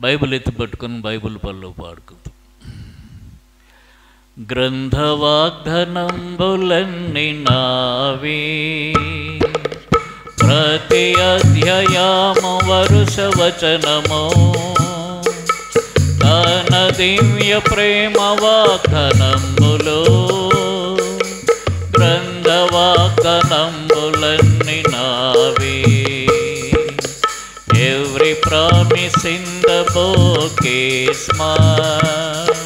Bible ఎత్తి పట్టుకొని Bible పళ్ళు పాడుకుందాం. గ్రంథవాగ్దనంబులన్నీ నావే, ప్రతి అధ్యాయము వరుస వచనము, తన దివ్య ప్రేమ వాగ్దనంబులు. గ్రంథవాగ్దనంబులన్నీ నావే. Every promise in the book is mine.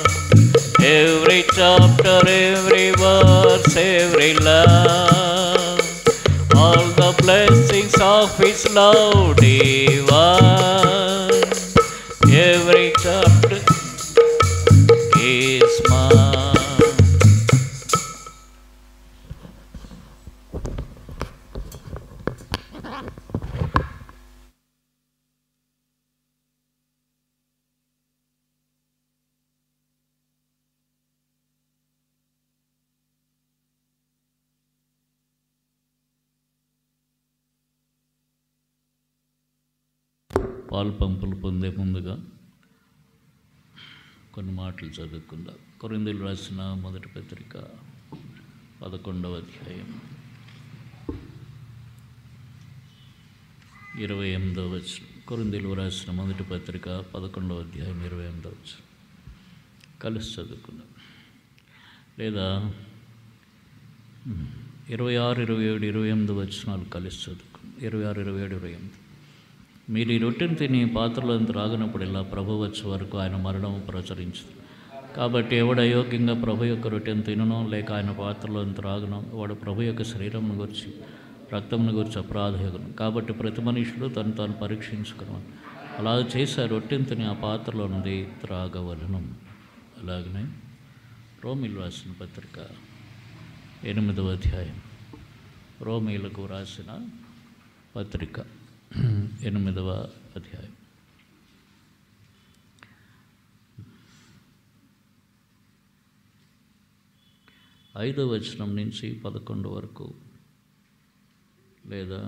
Every chapter, every verse, every love, all the blessings of His love divine. Every chapter is mine. పాలు పంపులు పొందే ముందుగా కొన్ని మాటలు చదువుకుందాం. కొరింథీయులకు రాసిన మొదటి పత్రిక 11వ అధ్యాయం 28వ వచనం. కొరింథీయులకు రాసిన మొదటి పత్రిక 11వ అధ్యాయం 28వ వచనం కలిసి చదువుకుందాం. లేదా 26, 27, 28 వచనాలు కలిసి చదువుకుందాం. 26, 27, 28. మీరు ఈ రొట్టెను తిని పాత్రలను త్రాగినప్పుడు ఇలా ప్రభు వచ్చే వరకు ఆయన మరణము ప్రచురించదు. కాబట్టి ఎవడు అయోగ్యంగా ప్రభు యొక్క రొట్టెను తిననో లేక ఆయన పాత్రలను త్రాగనో వాడు ప్రభు యొక్క శరీరంను గురించి రక్తమును గురించి అపరాధయగును. కాబట్టి ప్రతి మనుషుడు తను తాను పరీక్షించుకున్నాను. అలా చేసి ఆ రొట్టెను తిని ఆ పాత్రలో నుండి త్రాగవలను. అలాగనే రోమీయులకు రాసిన పత్రిక 8వ అధ్యాయం, రోమీయులకు రాసిన పత్రిక 8వ అధ్యాయం 5వ వచనం నుంచి 11 వరకు లేదా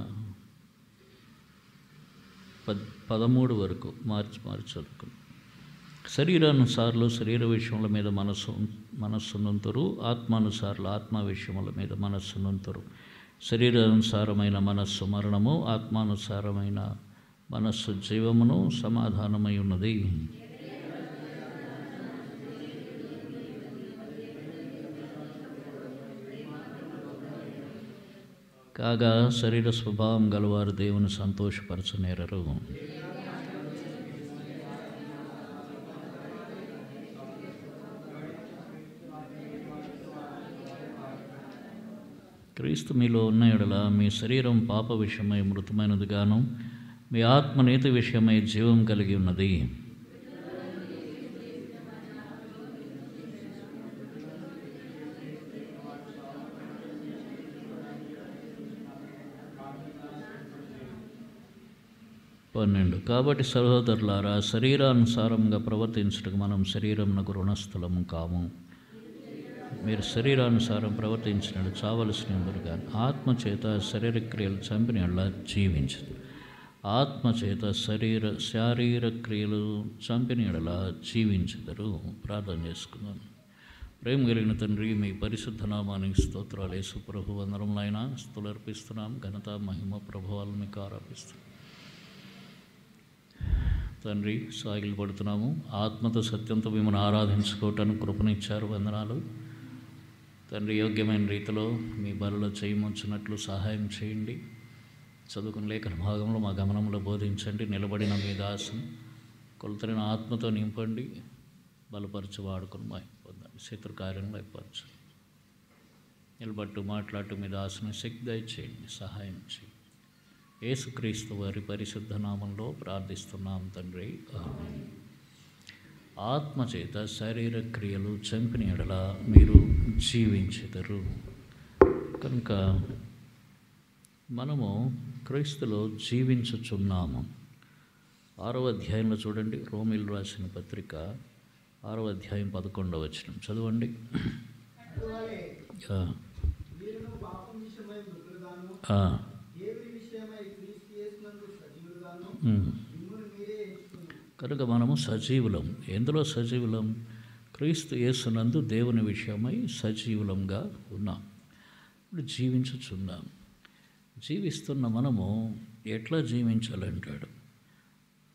13 వరకు మార్చి చదువుకున్నాం. శరీరానుసారులు శరీర విషయముల మీద మనస్సునంతరు, ఆత్మానుసారులు ఆత్మ విషయముల మీద మనస్సునంతరు. శరీరానుసారమైన మనస్సు మరణము, ఆత్మానుసారమైన మనస్సు జీవమును సమాధానమై ఉన్నది. కాగా శరీర స్వభావం గలవారు దేవుని సంతోషపరచనేరరు. క్రీస్తు మీలో ఉన్న ఎడల మీ శరీరం పాప విషయమై మృతమైనదిగాను, మీ ఆత్మ నీతి విషయమై జీవం కలిగి ఉన్నది. కాబట్టి సహోదరులారా, శరీరానుసారంగా ప్రవర్తించడానికి మనం శరీరమునకు రుణస్థలము కాము. మీరు శరీరానుసారం ప్రవర్తించినట్టు చావలసిన కానీ ఆత్మచేత శరీర క్రియలు చంపిన అలా జీవించదు. ఆత్మచేత శారీర క్రియలు చంపిన ఎడలా జీవించదరు. ప్రార్థన చేసుకున్నాను. ప్రేమ కలిగిన తండ్రి, మీ పరిశుద్ధ నామానికి స్తోత్రాలు. యేసు ప్రభు వందనములైనా స్తుతులర్పిస్తున్నాం. ఘనత మహిమ ప్రభావాలు మీకు ఆరోపిస్తున్నాం తండ్రి. సాగిలు పడుతున్నాము. ఆత్మతో సత్యంతో మిమ్మల్ని ఆరాధించుకోవటానికి కృపనిచ్చారు. వందనాలు తండ్రి. యోగ్యమైన రీతిలో మీ బలలో చేయముంచినట్లు సహాయం చేయండి. చదువుకున్న లేఖన భాగంలో మా గమనంలో బోధించండి. నిలబడిన మీ దాసును కొలతైన ఆత్మతో నింపండి. బలపరచు వాడుకొని పొందండి. శత్రు కార్యంలో అయిపోవచ్చు. నిలబట్టు మాట్లాడుతూ మీ దాసుని శక్తి దయచేయండి, సహాయం చేయండి. యేసుక్రీస్తు వారి పరిశుద్ధ నామంలో ప్రార్థిస్తున్నాం తండ్రి, ఆమేన్. ఆత్మచేత శరీర క్రియలు చంపిన ఎడల మీరు జీవించెదరు. కనుక మనము క్రీస్తులో జీవించుచున్నాము. 6వ అధ్యాయంలో చూడండి, రోమీయులకు రాసిన పత్రిక 6వ అధ్యాయం 11వ వచనం చదవండి. కనుక మనము సజీవులం. ఎందులో సజీవులం? క్రీస్తు యేసునందు దేవుని విషయమై సజీవులంగా ఉన్నాం. ఇప్పుడు జీవించుచున్నాం. జీవిస్తున్న మనము ఎట్లా జీవించాలంటాడు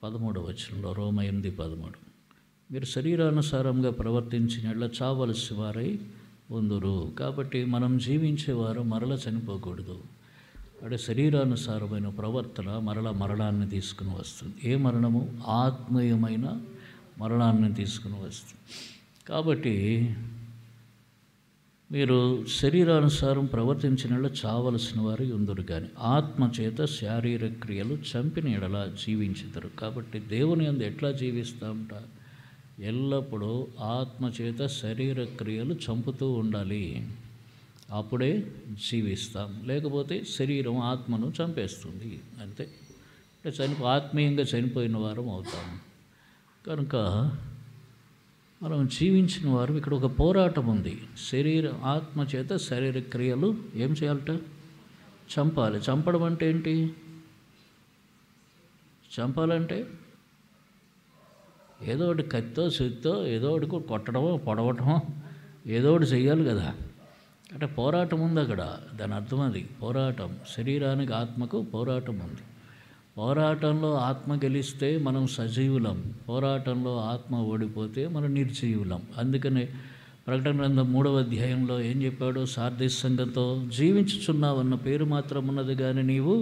13వ వచనంలో, రోమ 8:13. మీరు శరీరానుసారంగా ప్రవర్తించినట్లా చావలసి వారై ఉందురు. కాబట్టి మనం జీవించేవారు మరల చనిపోకూడదు. అంటే శరీరానుసారమైన ప్రవర్తన మరణాన్ని తీసుకుని వస్తుంది. ఏ మరణము? ఆత్మీయమైన మరణాన్ని తీసుకుని వస్తుంది. కాబట్టి మీరు శరీరానుసారం ప్రవర్తించినట్లు చావలసిన వారు ఉందరు, కానీ ఆత్మ చేత శారీరక క్రియలు చంపిన ఎడల జీవించుతారు. కాబట్టి దేవుని యందు ఎట్లా జీవిస్తామంట? ఎల్లప్పుడూ ఆత్మ చేత శరీర క్రియలు చంపుతూ ఉండాలి. అప్పుడే జీవిస్తాం. లేకపోతే శరీరం ఆత్మను చంపేస్తుంది, అంతే. ఆత్మీయంగా చనిపోయిన వారం అవుతాం. కనుక మనం జీవించిన వారు ఇక్కడ ఒక పోరాటం ఉంది. ఆత్మ చేత శరీర క్రియలు ఏం చేయాలట? చంపాలి. చంపడం అంటే ఏంటి? చంపాలంటే ఏదో ఒకటి కత్తితో సుత్తో ఏదో ఒకటి కొట్టడమో పొడవటమో ఏదో ఒకటి చెయ్యాలి కదా. అంటే పోరాటం ఉంది అక్కడ. దాని అర్థం అది పోరాటం. శరీరానికి ఆత్మకు పోరాటం ఉంది. పోరాటంలో ఆత్మ గెలిస్తే మనం సజీవులం, పోరాటంలో ఆత్మ ఓడిపోతే మనం నిర్జీవులం. అందుకనే ప్రకటన గ్రంథం 3వ అధ్యాయంలో ఏం చెప్పాడు? సార్దీస్ సంఘంతో, జీవించుచున్నావన్న పేరు మాత్రం ఉన్నది కానీ నీవు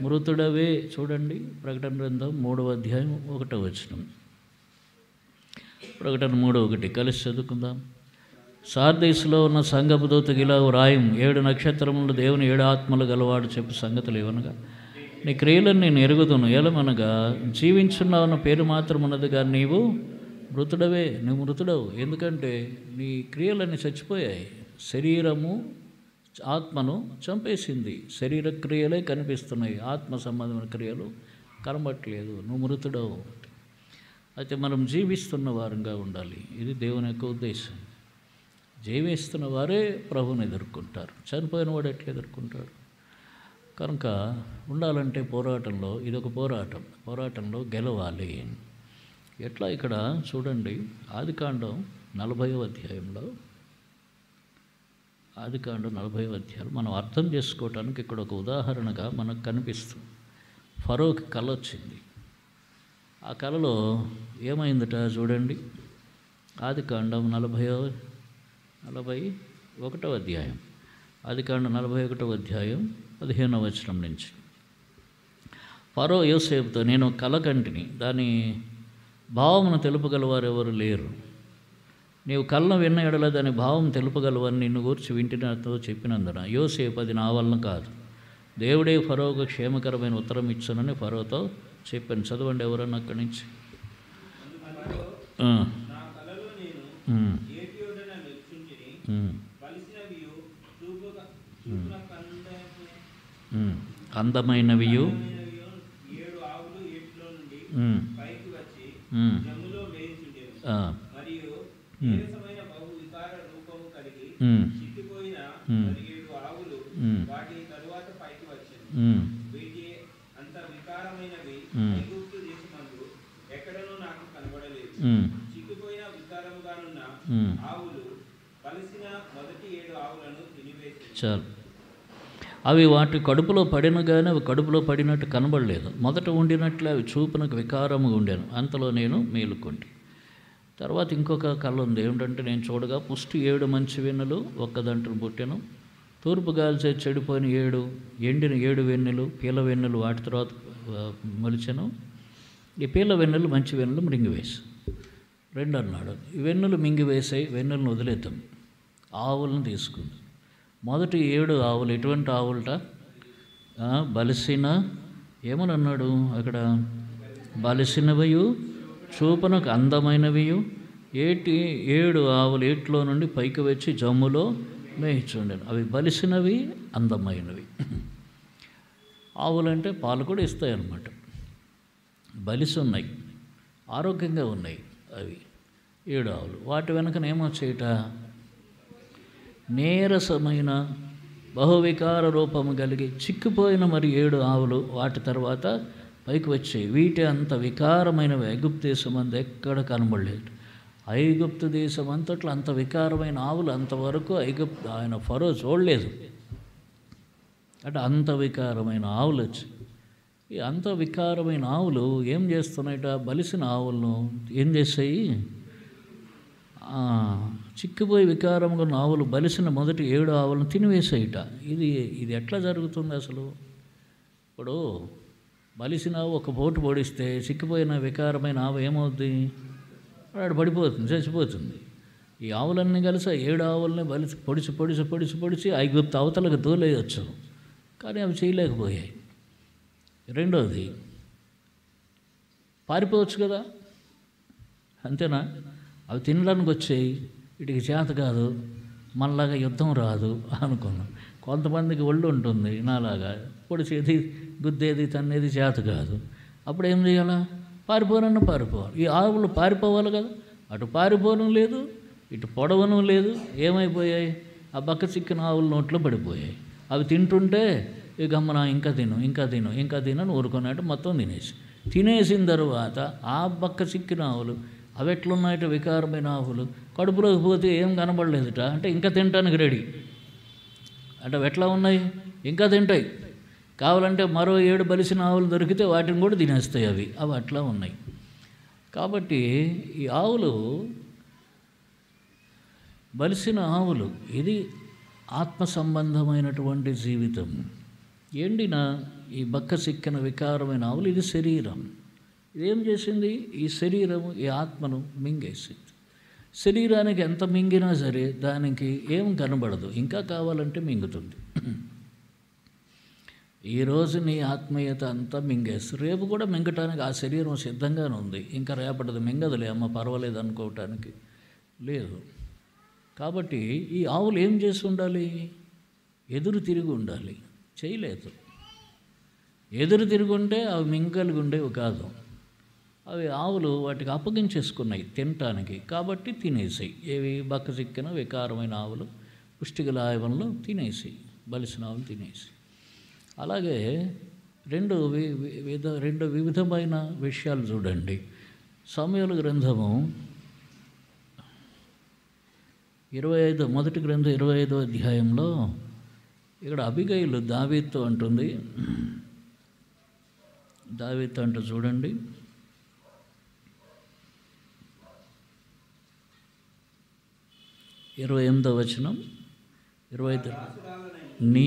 మృతుడవే. చూడండి, ప్రకటన గ్రంథం 3వ అధ్యాయం 1వ వచనం. ప్రకటన 3:1 కలిసి చదువుకుందాం. సార్దీసులో ఉన్న సంఘపు దూతకి ఇలా వ్రాయం, 7 నక్షత్రములు దేవుని 7 ఆత్మలు గలవాడు చెప్పు సంగతులు ఏమనగా, నీ క్రియలను నేను ఎరుగుదును. ఏలమనగా జీవించున్నావన్న పేరు మాత్రం ఉన్నది కానీ నీవు మృతుడవే. నువ్వు మృతుడవు. ఎందుకంటే నీ క్రియలన్నీ చచ్చిపోయాయి. శరీరము ఆత్మను చంపేసింది. శరీర క్రియలే కనిపిస్తున్నాయి, ఆత్మ సంబంధమైన క్రియలు కనబట్టలేదు. నువ్వు మృతుడవు. అయితే మనం జీవిస్తున్న వారంగా ఉండాలి. ఇది దేవుని యొక్క ఉద్దేశం. జీవిస్తున్న వారే ప్రభువుని ఎదుర్కొంటారు. చనిపోయిన వాడు ఎట్లా ఎదుర్కొంటాడు? కనుక ఉండాలంటే పోరాటంలో, ఇదొక పోరాటం. పోరాటంలో గెలవాలి. ఎట్లా? ఇక్కడ చూడండి, ఆదికాండం 40వ అధ్యాయంలో, ఆదికాండం 40వ అధ్యాయం మనం అర్థం చేసుకోవటానికి ఇక్కడ ఒక ఉదాహరణగా మనకు కనిపిస్తుంది. ఫరోకి కల వచ్చింది. ఆ కలలో ఏమైందట చూడండి. ఆదికాండం 41వ అధ్యాయం, ఆదికాండం 41వ అధ్యాయం 15వ వచనం నుంచి. ఫరో యోసేపుతో, నేను కల కంటిని, దాని భావమును తెలుపగలవారు ఎవరు లేరు. నీవు కళ్ళను విన్న ఎడల దాని భావం తెలుపగలవని నిన్ను గూర్చి వింటినతో చెప్పినందున యోసేపు, అది నా వలన కాదు, దేవుడే ఫరోకు క్షేమకరమైన ఉత్తరం ఇచ్చునని ఫరోతో చెప్పాను. చదవండి ఎవరన్నా అక్కడి నుంచి. అందమైనవియు చాలు. అవి వాటి కడుపులో పడిన కానీ అవి కడుపులో పడినట్టు కనబడలేదు. మొదట ఉండినట్లే అవి చూపునకు వికారముగా ఉండేను. అంతలో నేను మేలుకొంటి. తర్వాత ఇంకొక కళ ఉంది. ఏమిటంటే, నేను చూడగా పుష్టి 7 మంచి వెన్నులు ఒక్కదంటను పుట్టెను. తూర్పు గాల్చే చెడిపోయిన 7 ఎండిన 7 వెన్నులు, పీల వెన్నులు వాటి తర్వాత మొలిచెను. ఈ పీల వెన్నులు మంచి వెన్నులు మృంగివేసి 2 అన్నాడు. ఈ వెన్నులు మింగివేసాయి, వెన్నులను వదిలేద్దాం. ఆవులను తీసుకుంది. మొదటి 7 ఆవులు ఎటువంటి ఆవులట? బలిసిన, ఏమని అన్నాడు అక్కడ? బలిసినవియు చూపునకు అందమైనవియు 7 ఆవులు ఏట్లో నుండి పైకి వచ్చి జమ్ములో మేయిచుండెను. అవి బలిసినవి, అందమైనవి. ఆవులంటే పాలు కూడా ఇస్తాయి అన్నమాట. బలిసి ఉన్నాయి, ఆరోగ్యంగా ఉన్నాయి. అవి 7 ఆవులు. వాటి వెనకనేమో చేయట? నీరసమైన బహువికార రూపము కలిగి చిక్కిపోయిన మరి 7 ఆవులు వాటి తర్వాత పైకి వచ్చాయి. వీటి అంత వికారమైనవి ఐగుప్తు దేశం అంతా ఎక్కడ కనబడలేదు. ఐగుప్తు దేశం అంతట్లో అంత వికారమైన ఆవులు అంతవరకు ఆయన ఫరో చూడలేదు. అంటే అంత వికారమైన ఆవులు వచ్చి, ఈ అంత వికారమైన ఆవులు ఏం చేస్తున్నాయట, బలిసిన ఆవులను ఏం చేస్తాయి, చిక్కిపోయి వికారంగా ఉన్న ఆవులు బలిసిన మొదటి 7 ఆవులను తినివేసాయిట. ఇది ఎట్లా జరుగుతుంది అసలు? ఇప్పుడు బలిసిన ఆవు ఒక పోటు పొడిస్తే చిక్కిపోయిన వికారమైన ఆవు ఏమవుద్ది, వాడు పడిపోతుంది, చచ్చిపోతుంది. ఈ ఆవులన్నీ కలిసి 7 ఆవులని పొడిచి ఐగుప్తు అవతలకు తోలేయచ్చు, కానీ అవి చేయలేకపోయాయి. రెండోది, పారిపోవచ్చు కదా, అంతేనా? అవి తినడానికి వచ్చాయి, వీటికి చేత కాదు, మనలాగా యుద్ధం రాదు అనుకున్నాం. కొంతమందికి ఒళ్ళు ఉంటుంది, నాలాగా పొడిచేది గుద్దేది తన్నేది చేత కాదు. అప్పుడు ఏం చేయాలా? పారిపోవాలి. ఈ ఆవులు పారిపోవాలి కదా, అటు పారిపోవడం లేదు, ఇటు పొడవడం లేదు. ఏమైపోయాయి? ఆ బక్క చిక్కిన ఆవుల నోట్లో పడిపోయాయి. అవి తింటుంటే ఇక గమ్మన ఇంకా తిను అని ఊరుకున్నట్టు మొత్తం తినేసిన తర్వాత ఆ బక్క చిక్కిన ఆవులు అవి ఎట్లున్నాయట, వికారమైన ఆవులు, కడుపులోకి పోతే ఏం కనబడలేదుట, అంటే ఇంకా తినటానికి రెడీ. అంటే అవి ఎట్లా ఉన్నాయి, ఇంకా తింటాయి. కావాలంటే మరో 7 బలిసిన ఆవులు దొరికితే వాటిని కూడా తినేస్తాయి. అవి అట్లా ఉన్నాయి. కాబట్టి ఈ ఆవులు, బలిసిన ఆవులు, ఇది ఆత్మ సంబంధమైనటువంటి జీవితం. ఎండిన ఈ బక్క సిక్కిన వికారమైన ఆవులు, ఇది శరీరం. ఇదేం చేసింది? ఈ శరీరము ఈ ఆత్మను మింగేసింది. శరీరానికి ఎంత మింగినా సరే దానికి ఏం కనబడదు, ఇంకా కావాలంటే మింగుతుంది. ఈరోజు నీ ఆత్మీయత అంతా మింగేస్తుంది, రేపు కూడా మింగటానికి ఆ శరీరం సిద్ధంగానే ఉంది. ఇంకా రేపటిది మింగదులే అమ్మ, పర్వాలేదు అనుకోవటానికి లేదు. కాబట్టి ఈ ఆవులు ఏం చేసి ఉండాలి? ఎదురు తిరిగి ఉండాలి. చేయలేదు. ఎదురు తిరిగి ఉంటే అవి మింగలిగి ఉండేవి కాదు. అవి ఆవులు వాటికి అప్పగించేసుకున్నాయి తినటానికి, కాబట్టి తినేసాయి. ఏవి? బక్క చిక్కిన వికారమైన ఆవులు, పుష్టిగల ఆవులను తినేసి, బలిసిన ఆవులు తినేసి. అలాగే రెండు వివిధమైన విషయాలు చూడండి. సమూయేలు గ్రంథము 25, మొదటి గ్రంథం 25వ అధ్యాయంలో ఇక్కడ అబిగయిలు దావీదుతో అంటుంది. దావీదుతో అంటూ చూడండి, 28వ వచనం, 25 నీ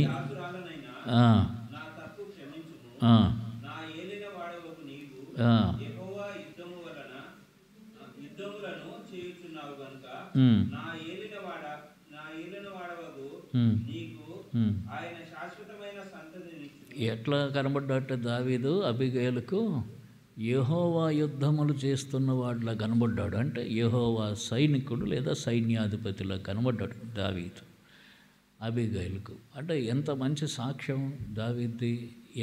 ఎట్లా కనబడ్డట్టు దావీదు అబిగయలకు? యెహోవా యుద్ధములు చేస్తున్న వాడిలా కనబడ్డాడు. అంటే యెహోవా సైనికుడు లేదా సైన్యాధిపతిలా కనబడ్డాడు దావీదు అబిగయలకు. అంటే ఎంత మంచి సాక్ష్యం దావీదుది,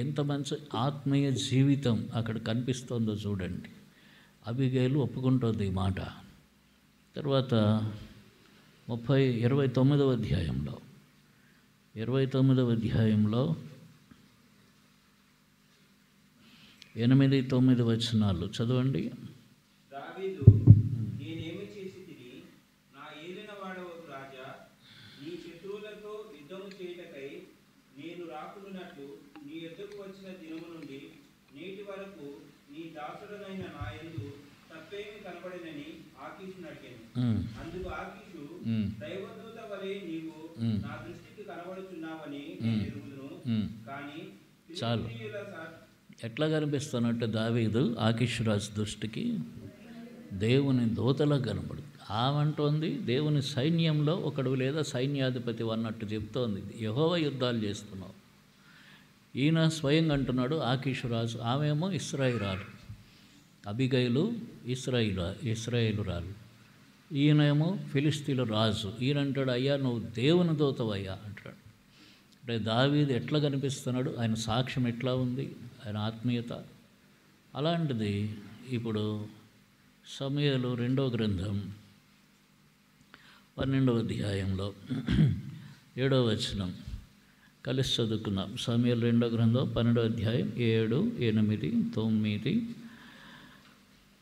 ఎంత మంచి ఆత్మీయ జీవితం అక్కడ కనిపిస్తుందో చూడండి. అబిగయలు ఒప్పుకుంటుంది ఈ మాట. తర్వాత 29వ అధ్యాయంలో 8, 9 వచనాలు చదవండి. దావీదు, నేనేమి చేసి తిని, నా ఏలినవాడవగు రాజా, నీ శత్రువులతో యుద్ధము చేయుటకై నేను రాకున్నట్లు నీ యొద్దకు వచ్చిన దినము నుండి నేటి వరకు నీ దాసుడనైన నా యందు తప్పేమి కనబడినని ఆకీషును అడిగాను. అందుకు ఆకీషు, దైవదూత వలె నీవు నా దృష్టికి కనబడుచున్నావని నేను ఎరుగుదును. కానీ చాలు. ఎట్లా కనిపిస్తున్నట్టు దావీదు ఆకీషురాజు దృష్టికి దేవుని దూతలా కనబడుతుంది. ఆమంటోంది దేవుని సైన్యంలో ఒకడు లేదా సైన్యాధిపతి అన్నట్టు చెప్తోంది. యెహోవా యుద్ధాలు చేస్తున్నావు. ఈయన స్వయంగా అంటున్నాడు ఆకీషురాజు, ఆమెమో ఇశ్రాయేలు, అబిగయలు ఇశ్రాయేలురాలు, ఈయనేమో ఫిలిస్తీన్ల రాజు. ఈయన అంటాడు, అయ్యా నువ్వు దేవుని దూతవయ్యా అంటాడు. అంటే దావీదు ఎట్లా కనిపిస్తున్నాడు, ఆయన సాక్ష్యం ఎట్లా ఉంది, ఆయన ఆత్మీయత. అలాంటిది ఇప్పుడు సమూయేలు 2వ గ్రంథం 12వ అధ్యాయంలో 7వ వచనం, కలిసి చదువుకుందాం. సమూయేలు 2వ గ్రంథం 12వ అధ్యాయం 7, 8, 9,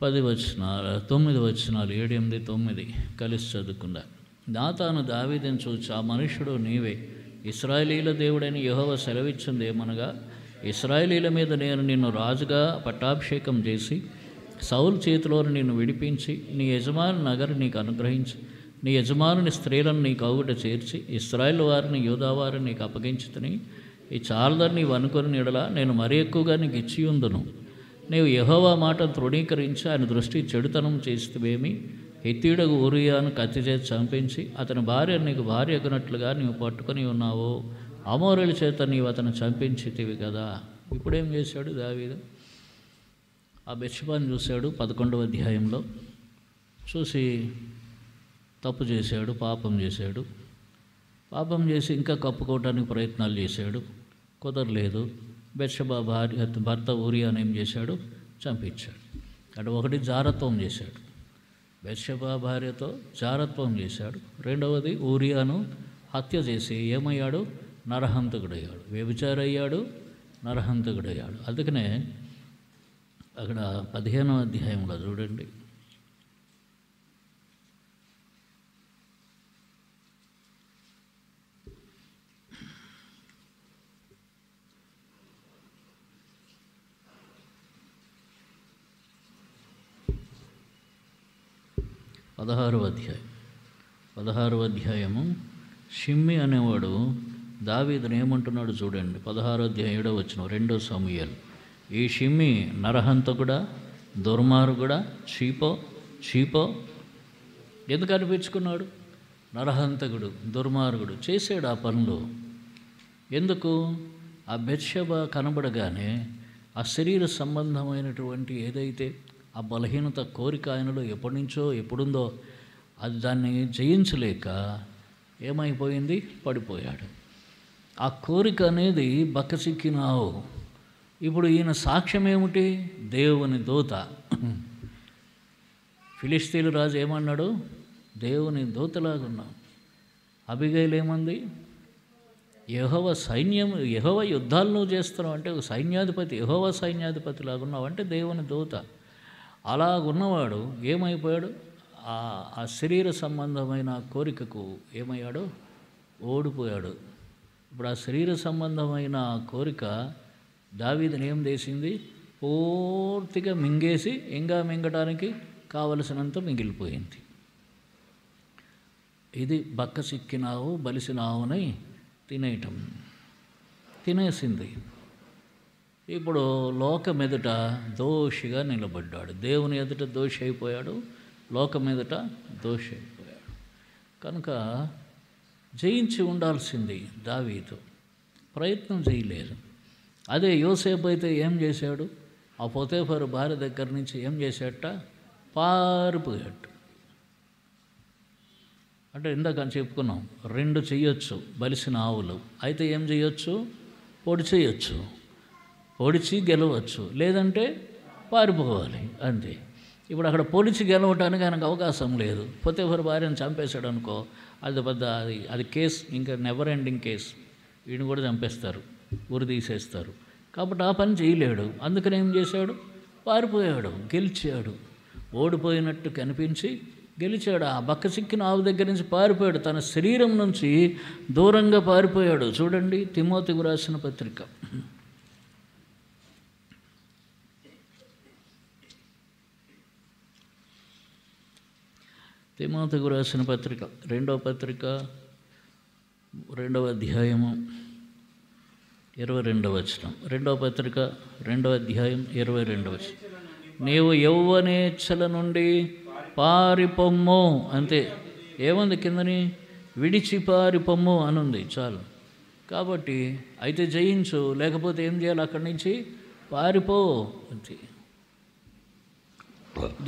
10 వచనాలు, 9 వచనాలు, 7, 8, 9 కలిసి చదువుకుందాం. నాతాను దావీదును చూచి, ఆ మనుష్యుడు నీవే, ఇశ్రాయేలీయుల దేవుడని యెహోవా సెలవిచ్చింది ఏమనగా, ఇశ్రాయేలీయుల మీద నేను నిన్ను రాజుగా పట్టాభిషేకం చేసి సౌలు చేతిలో నిన్ను విడిపించి నీ యజమాని నగరు నీకు అనుగ్రహించి నీ యజమానుని స్త్రీలను నీకు అవుట చేర్చి ఇశ్రాయేల్ వారిని యూదా వారిని నీకు అప్పగించుతుని ఈ చాలదని నీవు అనుకుని ఎడల నేను మరీ ఎక్కువగా నీకు ఇచ్చి ఉందును. నీవు యెహోవా మాటను తృణీకరించి ఆయన దృష్టి చెడుతనం చేస్తేవేమి, హిత్తీయుడగు ఊరియాను కత్తి చేసి చంపించి అతని భార్య నీకు భార్య అగినట్లుగా నీవు పట్టుకొని ఉన్నావు. అమోరీల చేత నీవు అతను చంపించితివి కదా. ఇప్పుడేం చేశాడు దావీదు? ఆ బెత్షెబాను చూశాడు 11వ అధ్యాయంలో. చూసి తప్పు చేశాడు, పాపం చేశాడు. పాపం చేసి ఇంకా కప్పుకోవడానికి ప్రయత్నాలు చేశాడు, కుదరలేదు. బెత్షెబా భర్త ఊరియాను ఏం చేశాడు? చంపించాడు. అంటే ఒకటి జారత్వం చేశాడు, బెత్షెబా భార్యతో జారత్వం చేశాడు. రెండవది ఊరియాను హత్య చేసి ఏమయ్యాడు? నరహంతకుడయ్యాడు, వ్యభిచారయ్యాడు, నరహంతకుడయ్యాడు. అందుకనే అక్కడ 15వ అధ్యాయంలో చూడండి, పదహారవ అధ్యాయము షిమ్మి అనేవాడు దావీదును ఏమంటున్నాడు చూడండి. 16వ అధ్యాయం 7వ వచనం, 2 సమూయేలు. ఈ షిమ్మి నరహంతకుడా, దుర్మార్గుడా, చీపో ఎందుకు అనిపించుకున్నాడు? నరహంతకుడు, దుర్మార్గుడు చేశాడు ఆ పనులు. ఎందుకు? ఆ బెత్షెబా కనబడగానే ఆ శరీర సంబంధమైనటువంటి ఏదైతే ఆ బలహీనత కోరిక ఆయనలో ఎప్పటి నుంచో ఎప్పుడుందో అది దాన్ని జయించలేక ఏమైపోయింది? పడిపోయాడు. ఆ కోరిక అనేది బక్కసిక్కినావు. ఇప్పుడు ఈయన సాక్ష్యం ఏమిటి? దేవుని దూత. ఫిలిష్తీయుల రాజు ఏమన్నాడు? దేవుని దూతలాగున్నావు. అబిగైల్ ఏమంది? యెహోవా యుద్ధాలు నువ్వు చేస్తున్నావు అంటే ఒక సైన్యాధిపతి, యెహోవా సైన్యాధిపతి లాగున్నావు అంటే దేవుని దూత. అలాగున్నవాడు ఏమైపోయాడు? ఆ శరీర సంబంధమైన కోరికకు ఏమయ్యాడు? ఓడిపోయాడు. ఇప్పుడు ఆ శరీర సంబంధమైన కోరిక దావీదుని ఏం చేసింది? పూర్తిగా మింగేసి ఇంకా మింగటానికి కావలసినంత మిగిలిపోయింది. ఇది బక్క సిక్కినావు బలిసినావుని తినేయటం, తినేసింది. ఇప్పుడు లోకం ఎదుట దోషిగా నిలబడ్డాడు. దేవుని ఎదుట దోషి అయిపోయాడు, లోకం ఎదుట దోషి అయిపోయాడు. కనుక జయించి ఉండాల్సింది దావీదు, ప్రయత్నం చేయలేదు. అదే యోసేపు అయితే ఏం చేశాడు? ఆ పొతేఫరు భార్య దగ్గర నుంచి ఏం చేశాడట? పారిపోయాడు. అంటే ఇందాక చెప్పుకున్నాం, 2 చెయ్యొచ్చు బలిసిన ఆవులు. అయితే ఏం చేయొచ్చు? పొడి చేయొచ్చు, పొడిచి గెలవచ్చు, లేదంటే పారిపోవాలి, అంతే. ఇప్పుడు అక్కడ పొడిచి గెలవటానికి ఆయనకు అవకాశం లేదు. పొతేఫరు భార్యను చంపేశాడు అనుకో, అది కేసు, ఇంకా నెవర్ ఎండింగ్ కేసు. వీడిని కూడా చంపేస్తారు, ఉరి తీసేస్తారు. కాబట్టి ఆ పని చేయలేడు. అందుకని ఏం చేశాడు? పారిపోయాడు, గెలిచాడు. ఓడిపోయినట్టు కనిపించి గెలిచాడు. ఆ బక్క సిక్కిన ఆవు దగ్గర నుంచి పారిపోయాడు, తన శరీరం నుంచి దూరంగా పారిపోయాడు. చూడండి తిమోతికి రాసిన పత్రిక, తిమోతికి రాసిన పత్రిక 2వ పత్రిక 2వ అధ్యాయము 22వ వచనం. 2వ పత్రిక 2వ అధ్యాయం 22వ వచనం. నీవు యౌవనేచ్ఛల నుండి పారిపొమ్ము, అంతే. ఏముంది కిందని? విడిచి పారిపొమ్ము అనుంది, చాలు. కాబట్టి అయితే జయించు, లేకపోతే ఏం చేయాలి? అక్కడి నుంచి పారిపో, అంతే.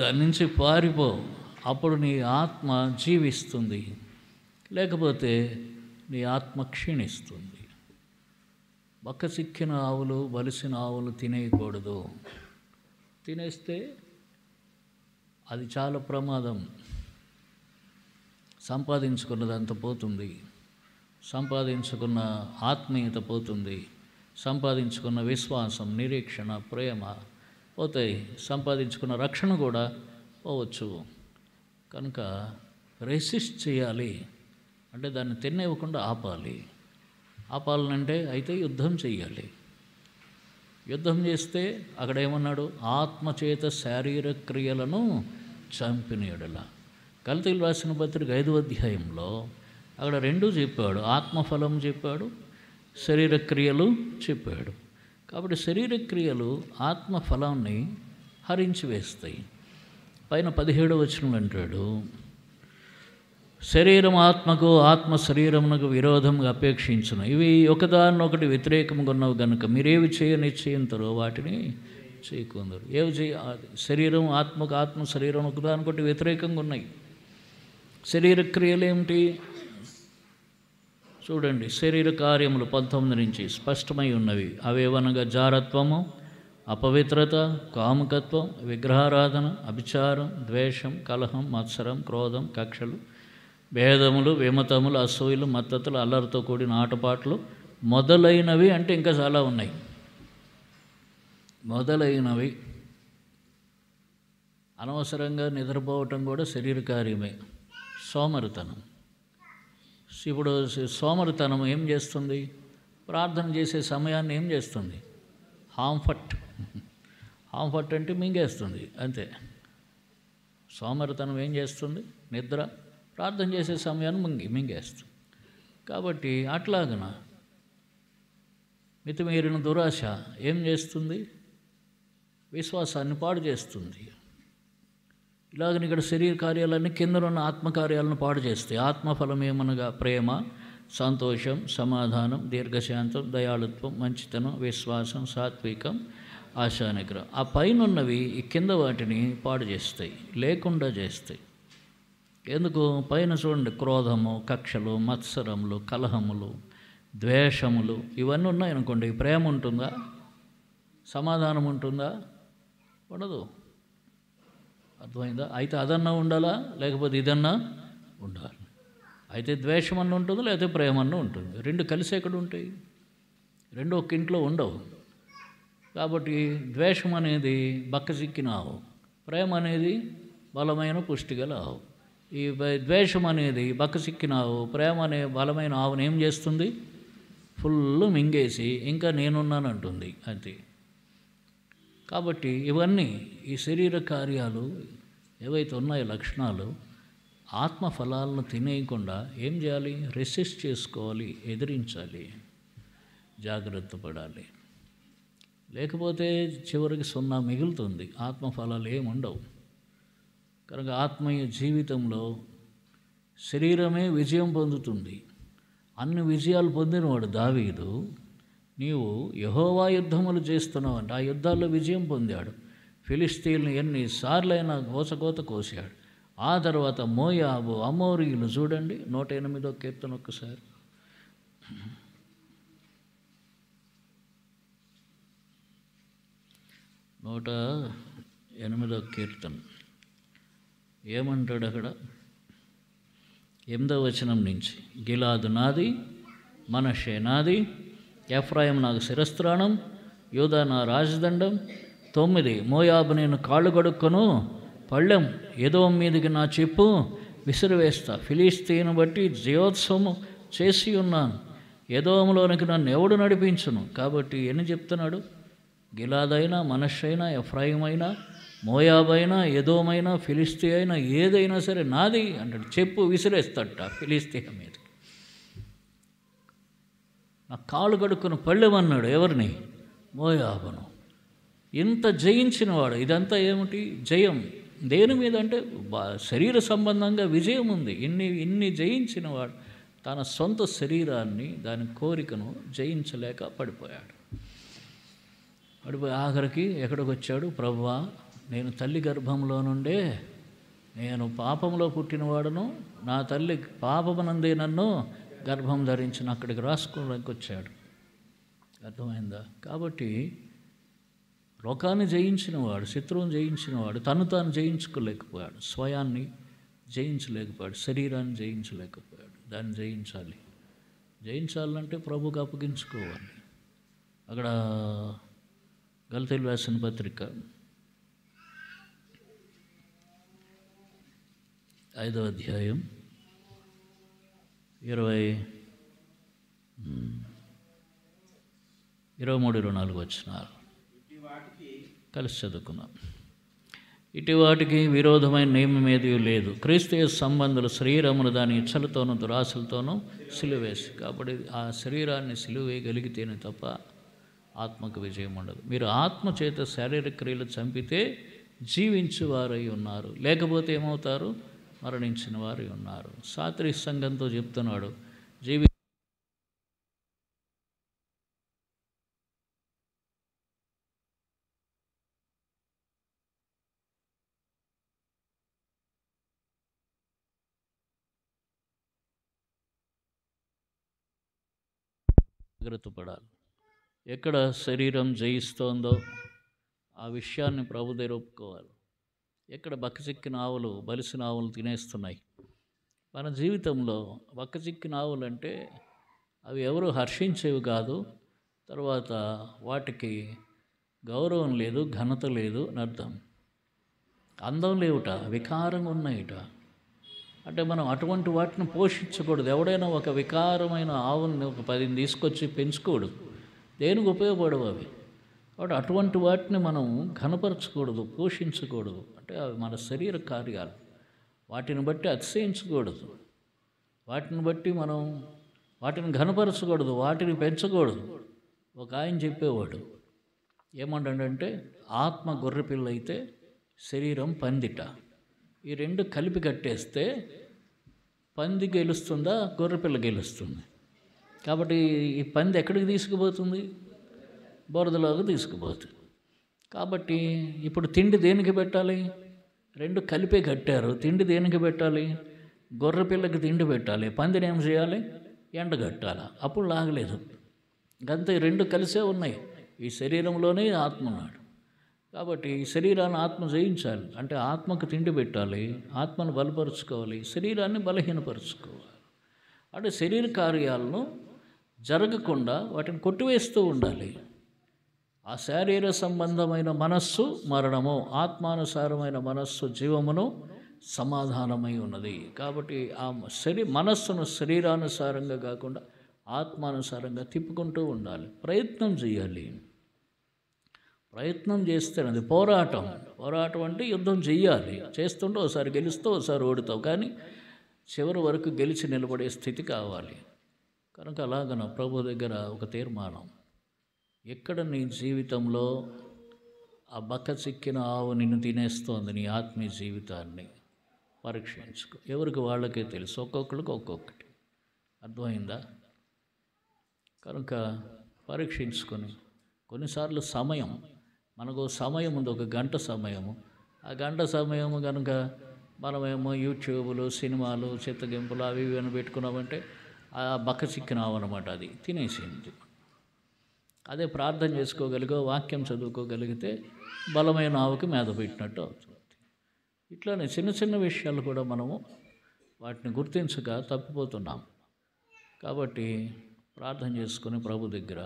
దాని నుంచి పారిపో, అప్పుడు నీ ఆత్మ జీవిస్తుంది, లేకపోతే నీ ఆత్మ క్షీణిస్తుంది. బక్క సిక్కిన ఆవులు బలిసిన ఆవులు తినేయకూడదు. తినేస్తే అది చాలా ప్రమాదం. సంపాదించుకున్నదంతా పోతుంది, సంపాదించుకున్న ఆత్మీయత పోతుంది, సంపాదించుకున్న విశ్వాసం, నిరీక్షణ, ప్రేమ పోతాయి, సంపాదించుకున్న రక్షణ కూడా పోవచ్చు. కనుక రెసిస్ట్ చేయాలి అంటే దాన్ని తినేవ్వకుండా ఆపాలి. ఆపాలనంటే అయితే యుద్ధం చేయాలి. యుద్ధం చేస్తే అక్కడ ఏమన్నాడు? ఆత్మచేత శారీర క్రియలను చంపిన యెడల. గలతీయులకు రాసిన పత్రిక 5వ అధ్యాయంలో అక్కడ రెండూ చెప్పాడు. ఆత్మఫలం చెప్పాడు, శరీర క్రియలు చెప్పాడు. కాబట్టి శరీర క్రియలు ఆత్మఫలాన్ని హరించి వేస్తాయి. పైన 17వ వచనంలో అంటాడు, శరీరం ఆత్మకు, ఆత్మ శరీరమునకు విరోధంగా అపేక్షించును. ఇవి ఒకదాన్నొకటి వ్యతిరేకంగా ఉన్నవి కనుక మీరేవి నిశ్చయించరో వాటిని చేయకుందరు. ఏవి శరీరం ఆత్మకు, ఆత్మ శరీరం ఒకదానికొకటి వ్యతిరేకంగా ఉన్నాయి. శరీర క్రియలు ఏమిటి చూడండి. శరీర కార్యములు 19 నుంచి స్పష్టమై ఉన్నవి. అవేవనగా జారత్వము, అపవిత్రత, కాముకత్వం, విగ్రహారాధన, అభిచారం, ద్వేషం, కలహం, మత్సరం, క్రోధం, కక్షలు, భేదములు, విమతములు, అసూయలు, మత్తతులు, అల్లరితో కూడిన ఆటపాట్లు మొదలైనవి. అంటే ఇంకా చాలా ఉన్నాయి. మొదలైనవి. అనవసరంగా నిద్రపోవటం కూడా శరీర కార్యమే. సోమరితనం. ఇప్పుడు సోమరితనం ఏం చేస్తుంది? ప్రార్థన చేసే సమయాన్ని ఏం చేస్తుంది? హాంఫట్ అంటే మింగేస్తుంది అంతే. సోమరితనం ఏం చేస్తుంది? నిద్ర ప్రార్థన చేసే సమయాన్ని మింగేస్తుంది. కాబట్టి అట్లాగన మితిమీరిన దురాశ ఏం చేస్తుంది? విశ్వాసాన్ని పాడు చేస్తుంది. ఇలాగని ఇక్కడ శరీర కార్యాలన్నీ కింద ఉన్న ఆత్మకార్యాలను పాడు చేస్తాయి. ఆత్మఫలం ఏమనగా ప్రేమ, సంతోషం, సమాధానం, దీర్ఘశాంతం, దయాళుత్వం, మంచితనం, విశ్వాసం, సాత్వికం, ఆశానిగ్రహం. ఆ పైన ఉన్నవి ఈ కింద వాటిని పాడు చేస్తాయి, లేకుండా చేస్తాయి. ఎందుకు? పైన చూడండి, క్రోధము, కక్షలు, మత్సరములు, కలహములు, ద్వేషములు ఇవన్నీ ఉన్నాయనుకోండి. ప్రేమ ఉంటుందా? సమాధానం ఉంటుందా? ఉండదు. అర్థమైందా? అయితే అదన్నా ఉండాలా, లేకపోతే ఇదన్నా ఉండాలి. అయితే ద్వేషం అన్న ఉంటుంది, లేకపోతే ప్రేమ అన్న ఉంటుంది. రెండు కలిసి ఎక్కడ ఉంటాయి? రెండు ఒక ఇంట్లో ఉండవు. కాబట్టి ద్వేషం అనేది బక్కచిక్కిన ఆవు, ప్రేమ అనేది బలమైన పుష్టిగల ఆవు. ఈ ద్వేషం అనేది బక్కచిక్కిన ఆవు, ప్రేమ అనే బలమైన ఆవును ఏం చేస్తుంది? ఫుల్ మింగేసి ఇంకా నేనున్నానంటుంది అంతే. కాబట్టి ఇవన్నీ ఈ శరీర కార్యాలు ఏవైతే ఉన్నాయో లక్షణాలు, ఆత్మఫలాలను తినేయకుండా ఏం చేయాలి? రెసిస్ట్ చేసుకోవాలి, ఎదిరించాలి, జాగ్రత్త పడాలి. లేకపోతే చివరికి 0 మిగులుతుంది. ఆత్మఫలాలు ఏముండవు. కనుక ఆత్మీయ జీవితంలో శరీరమే విజయం పొందుతుంది. అన్ని విజయాలు పొందినవాడు దావీదు. నీవు యెహోవా యుద్ధములు చేస్తున్నావు అంటే ఆ యుద్ధాల్లో విజయం పొందాడు. ఫిలిస్తీన్లు ఎన్నిసార్లైనా కోసకోత కోసాడు. ఆ తర్వాత మోయాబు, అమోరీయులు చూడండి. 108వ కీర్తన ఒక్కసారి. 108వ కీర్తన ఏమంటాడు అక్కడ? 8వ వచనం నుంచి, గిలాదు నాది, మనషే నాది, ఎఫ్రాయిం నాకు శిరస్త్రాణం, యూదా నా రాజదండం. 9, మోయాబు నేను కాళ్ళు కడుక్కొను పళ్ళెం, ఎదోం మీదికి నా చెప్పు విసిరివేస్తా. ఫిలిస్తీను బట్టి జయోత్సవం చేసి ఉన్నాను, ఎదోములోనికి నన్ను ఎవడు నడిపించును? కాబట్టి ఎన్ని చెప్తున్నాడు? గిలాదైనా, మనషైనా, ఎఫ్రాయిం అయినా, మోయాబైనా, ఎదోమైనా, ఫిలిస్తీ అయినా ఏదైనా సరే నాది అంటాడు. చెప్పు విసిరేస్తాడట ఫిలిస్తీన్ మీద. నా కాళ్ళు కడుక్కుని పళ్ళెమన్నాడు. ఎవరిని? మోయాబును. ఇంత జయించినవాడు. ఇదంతా ఏమిటి? జయం. దేని మీద అంటే శరీర సంబంధంగా విజయం ఉంది. ఇన్ని జయించినవాడు తన సొంత శరీరాన్ని, దాని కోరికను జయించలేక పడిపోయాడు. ఆఖరికి ఎక్కడికి వచ్చాడు? ప్రభువా, నేను తల్లి గర్భంలో నుండే నేను పాపంలో పుట్టినవాడును, నా తల్లి పాపమునందే నన్ను గర్భం ధరించిన అక్కడికి రాసుకోవడానికి వచ్చాడు. అర్థమైందా? కాబట్టి లోకాన్ని జయించినవాడు, శత్రువుని జయించినవాడు, తాను జయించుకోలేకపోయాడు, స్వయాన్ని జయించలేకపోయాడు, శరీరాన్ని జయించలేకపోయాడు. దాన్ని జయించాలి. జయించాలంటే ప్రభువుకు అప్పగించుకోవాలి. అక్కడ గలతీయులకు రాసిన పత్రిక 5వ అధ్యాయం 23-24 వచనాలు ఇట్టి వాటికి కలిసి చదువుకున్నాం. ఇటు వాటికి విరోధమైన నియమం ఏదీ లేదు. క్రీస్తు యేసు సంబంధుల శరీరమును దాని ఇచ్చలతోనూ దురాశలతోనూ సిలువేసి. కాబట్టి ఆ శరీరాన్ని సిలువేయగలిగితేనే తప్ప ఆత్మకు విజయం ఉండదు. మీరు ఆత్మ చేత శారీరక క్రియలు చంపితే జీవించువారై ఉన్నారు, లేకపోతే ఏమవుతారు? మరణించిన వారై ఉన్నారు. సాత్రి సంఘంతో చెప్తున్నాడు, జాగ్రత్త పడాలి. ఎక్కడ శరీరం జయిస్తోందో ఆ విషయాన్ని ప్రభు దగ్గర ఒప్పుకోవాలి. ఎక్కడ బక్కచిక్కిన ఆవులు బలిసిన ఆవులు తినేస్తున్నాయి. మన జీవితంలో బక్కచిక్కిన ఆవులు అంటే అవి ఎవరు హర్షించేవి కాదు. తర్వాత వాటికి గౌరవం లేదు, ఘనత లేదు అని అర్థం. అందం లేవుట, వికారంగా ఉన్నాయిట. అంటే మనం అటువంటి వాటిని పోషించకూడదు. ఎవడైనా ఒక వికారమైన ఆవుల్ని ఒక 10 తీసుకొచ్చి పెంచుకోడు, దేనికి ఉపయోగపడవు అవి. కాబట్టి అటువంటి వాటిని మనం ఘనపరచకూడదు, పోషించకూడదు. అంటే అవి మన శరీర కార్యాలు, వాటిని బట్టి అతిశయించకూడదు, వాటిని బట్టి మనం వాటిని ఘనపరచకూడదు, వాటిని పెంచకూడదు. ఒక ఆయన చెప్పేవాడు ఏమంటాడంటే, ఆత్మ గొర్రెపిల్ల అయితే శరీరం పందిట. ఈ రెండు కలిపి కట్టేస్తే పంది గెలుస్తుందా, గొర్రెపిల్ల గెలుస్తుంది. కాబట్టి ఈ పంది ఎక్కడికి తీసుకుపోతుంది? బురదలోకి తీసుకుపోతుంది. కాబట్టి ఇప్పుడు తిండి దేనికి పెట్టాలి? రెండు కలిపే కట్టారు. తిండి దేనికి పెట్టాలి? గొర్రెపిల్లకి తిండి పెట్టాలి, పందిని ఏం చేయాలి? ఎండగట్టాలి. అప్పుడు లాగలేదు. గంత రెండు కలిసే ఉన్నాయి. ఈ శరీరంలోనే ఆత్మ ఉన్నాడు. కాబట్టి ఈ శరీరాన్ని ఆత్మ జయించాలి అంటే ఆత్మకు తిండి పెట్టాలి, ఆత్మను బలపరుచుకోవాలి, శరీరాన్ని బలహీనపరుచుకోవాలి. అంటే శరీర కార్యాలను జరగకుండా వాటిని కొట్టివేస్తూ ఉండాలి. ఆ శారీర సంబంధమైన మనస్సు మరణము, ఆత్మానుసారమైన మనస్సు జీవమును సమాధానమై ఉన్నది. కాబట్టి ఆ మనస్సును శరీరానుసారంగా కాకుండా ఆత్మానుసారంగా తిప్పుకుంటూ ఉండాలి. ప్రయత్నం చేయాలి. ప్రయత్నం చేస్తే అది పోరాటం. పోరాటం అంటే యుద్ధం చెయ్యాలి. చేస్తుంటే ఒకసారి గెలుస్తావు, ఒకసారి ఓడుతావు, కానీ చివరి వరకు గెలిచి నిలబడే స్థితి కావాలి. కనుక అలాగన ప్రభు దగ్గర ఒక తీర్మానం, ఎక్కడ నీ జీవితంలో ఆ బక్క చిక్కిన ఆవు నిన్ను తినేస్తోంది, నీ ఆత్మీయ జీవితాన్ని పరీక్షించుకో. ఎవరికి వాళ్ళకే తెలుసు, ఒక్కొక్కరికి ఒక్కొక్కటి. అర్థమైందా? కనుక పరీక్షించుకొని కొన్నిసార్లు సమయం, మనకు సమయం ఉంది, 1 గంట సమయము. ఆ గంట సమయము కనుక మనమేమో యూట్యూబ్లు, సినిమాలు, చిత్తగింపులు అవి ఇవి అని పెట్టుకున్నామంటే ఆ బక్క చిక్కిన ఆవు అనమాట, అది తినేసింది. అదే ప్రార్థన చేసుకోగలిగో, వాక్యం చదువుకోగలిగితే బలమైన ఆవుకి మేత పెట్టినట్టు అవుతుంది. ఇట్లానే చిన్న చిన్న విషయాలు కూడా మనము వాటిని గుర్తించక తప్పిపోతున్నాం. కాబట్టి ప్రార్థన చేసుకుని ప్రభు దగ్గర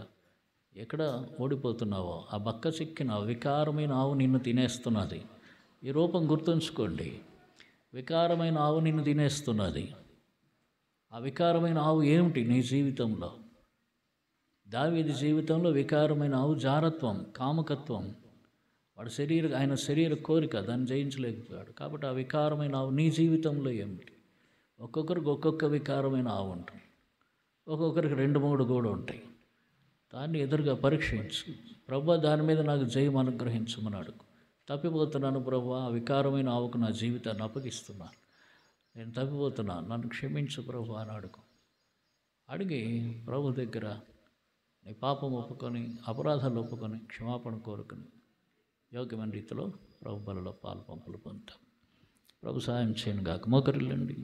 ఎక్కడ ఓడిపోతున్నావో, ఆ బక్క చిక్కిన వికారమైన ఆవు నిన్ను తినేస్తున్నది. ఈ రూపం గుర్తుంచుకోండి, వికారమైన ఆవు నిన్ను తినేస్తున్నది. ఆ వికారమైన ఆవు ఏమిటి నీ జీవితంలో? దావీదు జీవితంలో వికారమైన ఆవు జారత్వం, కామకత్వం. వాడు ఆయన శరీర కోరిక, దాన్ని జయించలేకపోయాడు. కాబట్టి ఆ వికారమైన ఆవు నీ జీవితంలో ఏమిటి? ఒక్కొక్కరికి ఒక్కొక్క వికారమైన ఆవు ఉంటుంది, ఒక్కొక్కరికి 2-3 కూడా ఉంటాయి. దాన్ని ఎదురుగా పరీక్షించు. ప్రభు దాని మీద నాకు జయం అనుగ్రహించమని అడుగు. తప్పిపోతున్నాను ప్రభు, ఆ వికారమైన ఆవుకు నా జీవితాన్ని అప్పగిస్తున్నాను, నేను తప్పిపోతున్నాను, నన్ను క్షమించు ప్రభు అని అడుగు. అడిగి ప్రభు దగ్గర నీ పాపం ఒప్పుకొని, అపరాధాలు ఒప్పుకొని, క్షమాపణ కోరుకుని యోగ్యమైన రీతిలో ప్రభు బలలో పాలు పంపులు పొందుతాం. ప్రభు సాయం చేయను గాక. మోకరిల్లండి.